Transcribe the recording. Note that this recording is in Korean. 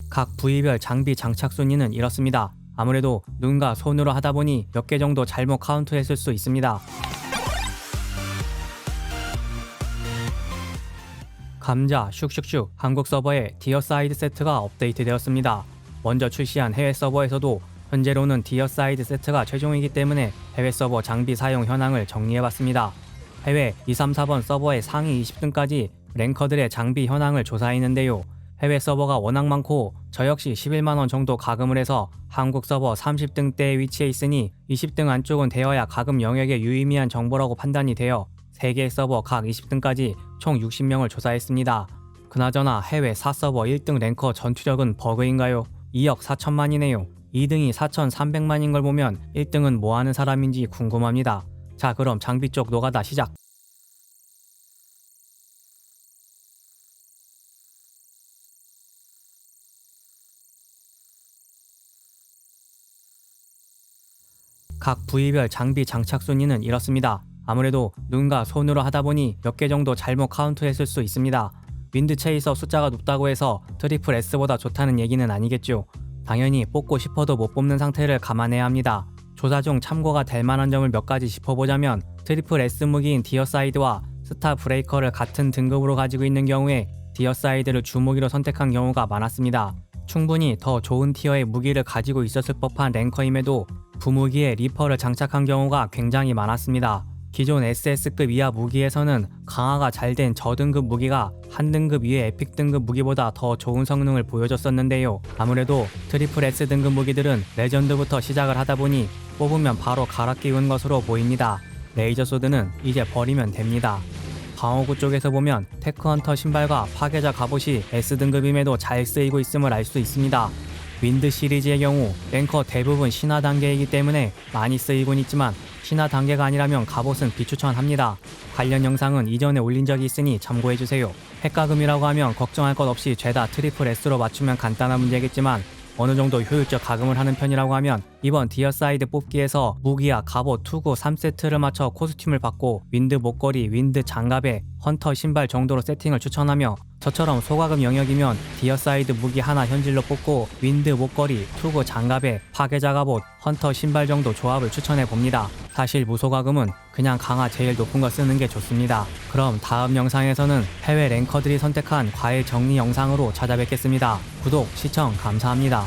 각 부위별 장비 장착 순위는 이렇습니다. 아무래도 눈과 손으로 하다 보니 몇 개 정도 잘못 카운트했을 수 있습니다. 감자 슉슉슉 한국 서버에 디어 사이드 세트가 업데이트 되었습니다. 먼저 출시한 해외 서버에서도 현재로는 디어 사이드 세트가 최종이기 때문에 해외 서버 장비 사용 현황을 정리해봤습니다. 해외 2, 3, 4번 서버의 상위 20등까지 랭커들의 장비 현황을 조사했는데요. 해외 서버가 워낙 많고 저 역시 11만원 정도 가금을 해서 한국 서버 30등대에 위치해 있으니 20등 안쪽은 되어야 가금 영역에 유의미한 정보라고 판단이 되어 3개의 서버 각 20등까지 총 60명을 조사했습니다. 그나저나 해외 4서버 1등 랭커 전투력은 버그인가요? 2억 4천만이네요. 2등이 4,300만인 걸 보면 1등은 뭐하는 사람인지 궁금합니다. 자, 그럼 장비 쪽 노가다 시작! 각 부위별 장비 장착 순위는 이렇습니다. 아무래도 눈과 손으로 하다 보니 몇 개 정도 잘못 카운트했을 수 있습니다. 윈드 체이서 숫자가 높다고 해서 트리플 S보다 좋다는 얘기는 아니겠죠. 당연히 뽑고 싶어도 못 뽑는 상태를 감안해야 합니다. 조사 중 참고가 될 만한 점을 몇 가지 짚어보자면 트리플 S 무기인 디어사이드와 스타 브레이커를 같은 등급으로 가지고 있는 경우에 디어사이드를 주무기로 선택한 경우가 많았습니다. 충분히 더 좋은 티어의 무기를 가지고 있었을 법한 랭커임에도 부무기에 리퍼를 장착한 경우가 굉장히 많았습니다. 기존 SS급 이하 무기에서는 강화가 잘 된 저등급 무기가 한 등급 위의 에픽 등급 무기보다 더 좋은 성능을 보여줬었는데요. 아무래도 트리플 S 등급 무기들은 레전드부터 시작을 하다 보니 뽑으면 바로 갈아 끼운 것으로 보입니다. 레이저 소드는 이제 버리면 됩니다. 방어구 쪽에서 보면 테크헌터 신발과 파괴자 갑옷이 S등급임에도 잘 쓰이고 있음을 알 수 있습니다. 윈드 시리즈의 경우 랭커 대부분 신화 단계이기 때문에 많이 쓰이곤 있지만 신화 단계가 아니라면 갑옷은 비추천합니다. 관련 영상은 이전에 올린 적이 있으니 참고해주세요. 핵가금이라고 하면 걱정할 것 없이 죄다 트리플 S로 맞추면 간단한 문제겠지만 어느정도 효율적 가금을 하는 편이라고 하면 이번 디어사이드 뽑기에서 무기와 갑옷, 투구 3세트를 맞춰 코스튬을 받고 윈드 목걸이, 윈드 장갑에 헌터 신발 정도로 세팅을 추천하며 저처럼 소가금 영역이면 디어사이드 무기 하나 현질로 뽑고 윈드 목걸이, 투구 장갑에 파괴자 갑옷, 헌터 신발 정도 조합을 추천해 봅니다. 사실 무소가금은 그냥 강화 제일 높은 거 쓰는 게 좋습니다. 그럼 다음 영상에서는 해외 랭커들이 선택한 과일 정리 영상으로 찾아뵙겠습니다. 구독, 시청 감사합니다.